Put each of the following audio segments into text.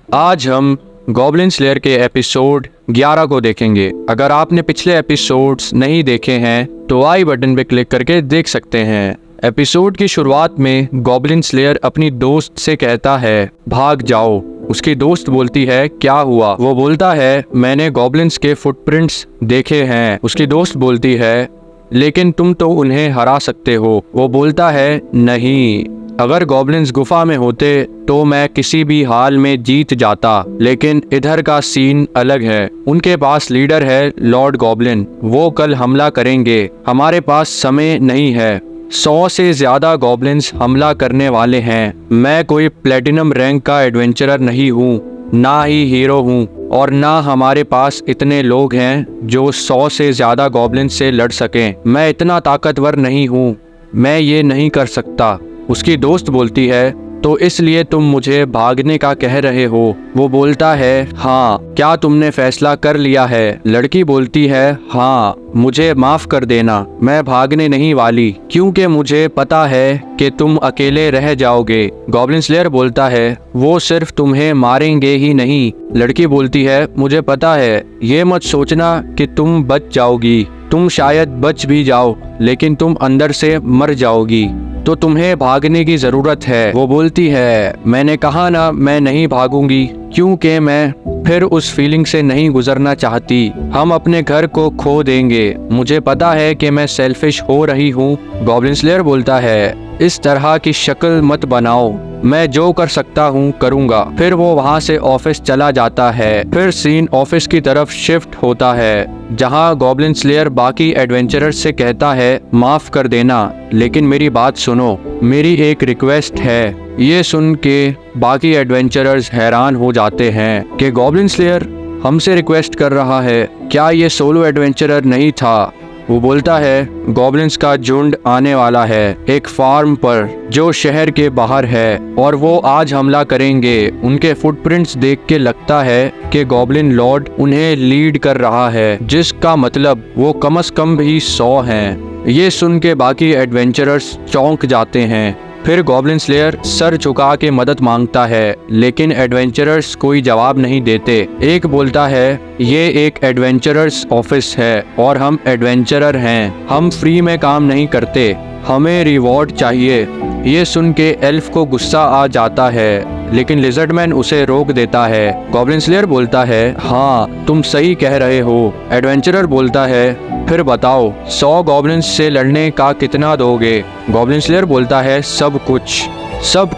आज हम goblin slayer के एपिसोड 11 को देखेंगे। अगर आपने पिछले एपिसोड्स नहीं देखे हैं तो आई बटन पे क्लिक करके देख सकते हैं। एपिसोड की शुरुआत में गॉब्लिन स्लेयर अपनी दोस्त से कहता है भाग जाओ। उसकी दोस्त बोलती है क्या हुआ? वो बोलता है मैंने गॉब्लिन्स के फुटप्रिंट्स देखे हैं। उसकी दोस्त बोलती है लेकिन तुम तो उन्हें हरा सकते हो। वो बोलता है नहीं, अगर गॉब्लिन्स गुफा में होते तो मैं किसी भी हाल में जीत जाता, लेकिन इधर का सीन अलग है। उनके पास लीडर है लॉर्ड गॉब्लिन, वो कल हमला करेंगे। हमारे पास समय नहीं है। 100 से ज्यादा गॉब्लिन्स हमला करने वाले हैं। मैं कोई प्लेटिनम रैंक का एडवेंचरर नहीं हूँ, ना ही हीरो हूँ, और ना हमारे पास इतने लोग हैं जो 100 से ज्यादा गॉब्लिन से लड़ सकें। मैं इतना ताकतवर नहीं हूँ, मैं ये नहीं कर सकता। उसकी दोस्त बोलती है तो इसलिए तुम मुझे भागने का कह रहे हो? वो बोलता है हाँ, क्या तुमने फैसला कर लिया है? लड़की बोलती है हाँ, मुझे माफ कर देना, मैं भागने नहीं वाली क्योंकि मुझे पता है कि तुम अकेले रह जाओगे। गॉब्लिन स्लेयर बोलता है वो सिर्फ तुम्हें मारेंगे ही नहीं। लड़की बोलती है मुझे पता है, ये मत सोचना कि तुम बच जाओगी। तुम शायद बच भी जाओ लेकिन तुम अंदर से मर जाओगी, तो तुम्हें भागने की जरूरत है। वो बोलती है मैंने कहा ना, मैं नहीं भागूंगी क्योंकि मैं फिर उस फीलिंग से नहीं गुजरना चाहती। हम अपने घर को खो देंगे। मुझे पता है कि मैं सेल्फिश हो रही हूँ। गॉब्लिन स्लेयर बोलता है इस तरह की शक्ल मत बनाओ, मैं जो कर सकता हूँ करूँगा। फिर वो वहाँ से ऑफिस चला जाता है। फिर सीन ऑफिस की तरफ शिफ्ट होता है जहाँ गॉब्लिन स्लेयर बाकी एडवेंचरर्स से कहता है माफ कर देना, लेकिन मेरी बात सुनो, मेरी एक रिक्वेस्ट है। ये सुन के बाकी एडवेंचरर्स हैरान हो जाते हैं कि गॉब्लिन स्लेयर हमसे रिक्वेस्ट कर रहा है, क्या ये सोलो एडवेंचरर नहीं था? वो बोलता है गॉब्लिन्स का झुंड आने वाला है एक फार्म पर जो शहर के बाहर है, और वो आज हमला करेंगे। उनके फुटप्रिंट्स देख के लगता है कि गॉब्लिन लॉर्ड उन्हें लीड कर रहा है, जिसका मतलब वो कम से कम भी 100 हैं। ये सुन के बाकी एडवेंचरर्स चौंक जाते हैं। फिर गॉब्लिन स्लेयर सर झुका के मदद मांगता है, लेकिन एडवेंचरर्स कोई जवाब नहीं देते। एक बोलता है ये एक एडवेंचरर्स ऑफिस है और हम एडवेंचरर हैं, हम फ्री में काम नहीं करते, हमें रिवॉर्ड चाहिए। ये सुन के एल्फ को गुस्सा आ जाता है, लेकिन लिजर्डमैन उसे रोक देता है। गॉब्लिन स्लेयर बोलता है हाँ, तुम सही कह रहे हो। एडवेंचरर बोलता है फिर बताओ 100 गॉब्लिन्स से लड़ने का कितना दोगे? गॉब्लिन स्लेयर बोलता है सब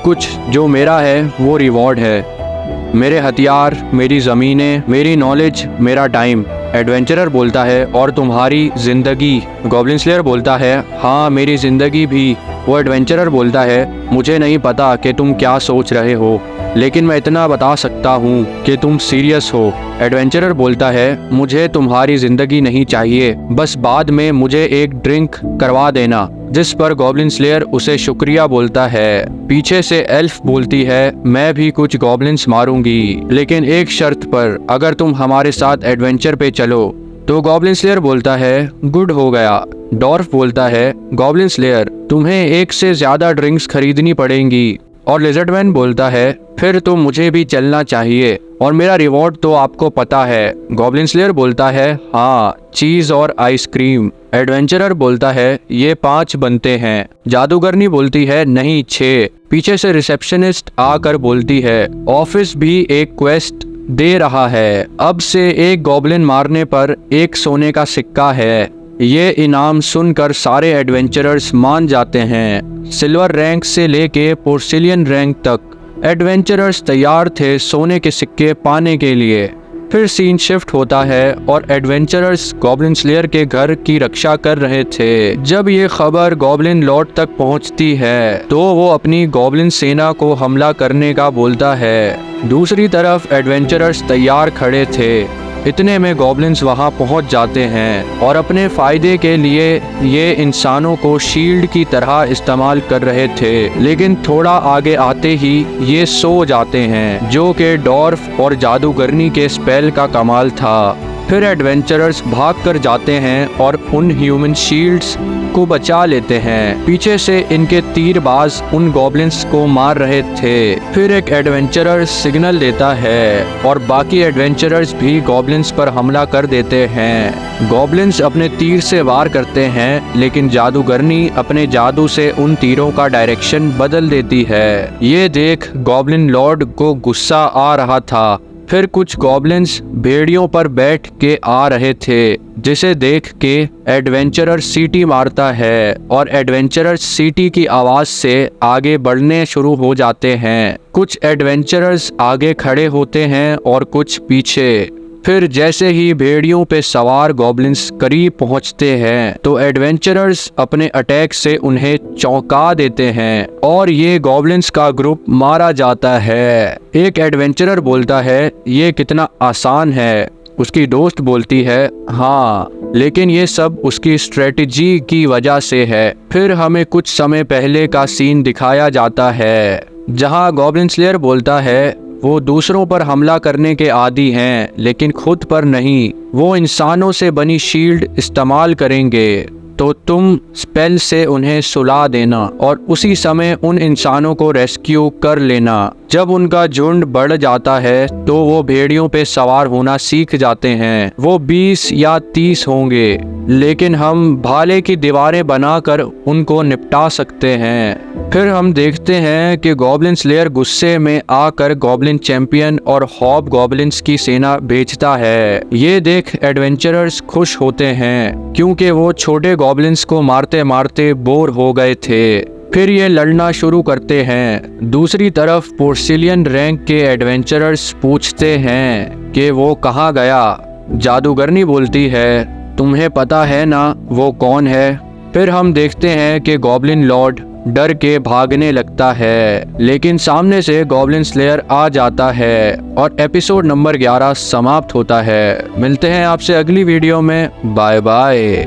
कुछ जो मेरा है वो रिवॉर्ड है। मेरे हथियार, मेरी ज़मीनें, मेरी नॉलेज, मेरा टाइम। एडवेंचरर बोलता है और तुम्हारी ज़िंदगी? गॉब्लिन स्लेयर बोलता है हाँ, मेरी ज़िंदगी भी। वो एडवेंचरर बोलता है मुझे नहीं पता कि तुम क्या सोच रहे हो, लेकिन मैं इतना बता सकता हूँ कि तुम सीरियस हो। एडवेंचरर बोलता है मुझे तुम्हारी ज़िंदगी नहीं चाहिए, बस बाद में मुझे एक ड्रिंक करवा देना। जिस पर गॉब्लिन स्लेयर उसे शुक्रिया बोलता है। पीछे से एल्फ बोलती है मैं भी कुछ गॉब्लिन्स मारूंगी, लेकिन एक शर्त पर, अगर तुम हमारे साथ एडवेंचर पे चलो। तो गॉब्लिन स्लेयर बोलता है गुड हो गया। डॉर्फ बोलता है गॉब्लिन स्लेयर तुम्हें 1 से ज्यादा ड्रिंक्स खरीदनी पड़ेंगी। और लिजर्डमैन बोलता है फिर तो मुझे भी चलना चाहिए, और मेरा रिवॉर्ड तो आपको पता है। गॉब्लिन स्लेयर बोलता है हाँ, चीज और आइसक्रीम। एडवेंचरर बोलता है ये 5 बनते हैं। जादूगरनी बोलती है नहीं 6। पीछे से रिसेप्शनिस्ट आकर बोलती है ऑफिस भी एक क्वेस्ट दे रहा है, अब से एक गॉब्लिन मारने पर 1 सोने का सिक्का है। ये इनाम सुनकर सारे एडवेंचरर्स मान जाते हैं। सिल्वर रैंक से लेके पोर्सिलियन रैंक तक एडवेंचरर्स तैयार थे सोने के सिक्के पाने के लिए। फिर सीन शिफ्ट होता है और एडवेंचरर्स गॉब्लिन स्लेयर के घर की रक्षा कर रहे थे। जब ये खबर गॉब्लिन लॉर्ड तक पहुंचती है तो वो अपनी गॉब्लिन सेना को हमला करने का बोलता है। दूसरी तरफ एडवेंचरर्स तैयार खड़े थे। इतने में गॉब्लिन्स वहां पहुंच जाते हैं और अपने फायदे के लिए ये इंसानों को शील्ड की तरह इस्तेमाल कर रहे थे, लेकिन थोड़ा आगे आते ही ये सो जाते हैं, जो कि डॉर्फ और जादूगरनी के स्पेल का कमाल था। फिर एडवेंचरर्स भाग कर जाते हैं और उन ह्यूमन शील्ड्स को बचा लेते हैं। पीछे से इनके तीरबाज उन गॉब्लिन्स को मार रहे थे। फिर एक एडवेंचरर सिग्नल देता है और बाकी एडवेंचरर्स भी गॉब्लिन्स पर हमला कर देते हैं। गॉब्लिन्स अपने तीर से वार करते हैं, लेकिन जादूगरनी अपने जादू से उन तीरों का डायरेक्शन बदल देती है। ये देख गॉब्लिन लॉर्ड को गुस्सा आ रहा था। फिर कुछ गॉब्लिन्स भेड़ियों पर बैठ के आ रहे थे, जिसे देख के एडवेंचरर सीटी मारता है और एडवेंचरर सीटी की आवाज से आगे बढ़ने शुरू हो जाते हैं। कुछ एडवेंचरर्स आगे खड़े होते हैं और कुछ पीछे। फिर जैसे ही भेड़ियों पे सवार गॉब्लिन्स करीब पहुंचते हैं तो एडवेंचरर्स अपने अटैक से उन्हें चौंका देते हैं और ये गॉब्लिन्स का ग्रुप मारा जाता है। एक एडवेंचरर बोलता है, ये कितना आसान है। उसकी दोस्त बोलती है, हाँ, लेकिन ये सब उसकी स्ट्रेटजी की वजह से है। फिर हमें कुछ समय पहले का सीन दिखाया जाता है जहाँ गॉब्लिन स्लेयर बोलता है वो दूसरों पर हमला करने के आदी हैं, लेकिन खुद पर नहीं। वो इंसानों से बनी शील्ड इस्तेमाल करेंगे, तो तुम स्पेल से उन्हें सुला देना और उसी समय उन इंसानों को रेस्क्यू कर लेना। जब उनका झुंड बढ़ जाता है तो वो भेड़ियों पे सवार होना सीख जाते हैं। वो 20 या 30 होंगे, लेकिन हम भाले की दीवारें बनाकर उनको निपटा सकते हैं। फिर हम देखते हैं कि गॉब्लिन स्लेयर गुस्से में आकर गॉब्लिन चैंपियन और हॉब गॉब्लिन्स की सेना भेजता है। ये देख एडवेंचरर्स खुश होते हैं क्योंकि वो छोटे गॉब्लिन्स को मारते मारते बोर हो गए थे। फिर ये लड़ना शुरू करते हैं। दूसरी तरफ पोर्सिलियन रैंक के एडवेंचरर्स पूछते हैं कि वो कहाँ गया। जादूगरनी बोलती है, तुम्हें पता है ना वो कौन है। फिर हम देखते हैं कि गॉब्लिन लॉर्ड डर के भागने लगता है, लेकिन सामने से गॉब्लिन स्लेयर आ जाता है और एपिसोड नंबर 11 समाप्त होता है। मिलते हैं आपसे अगली वीडियो में। Bye bye.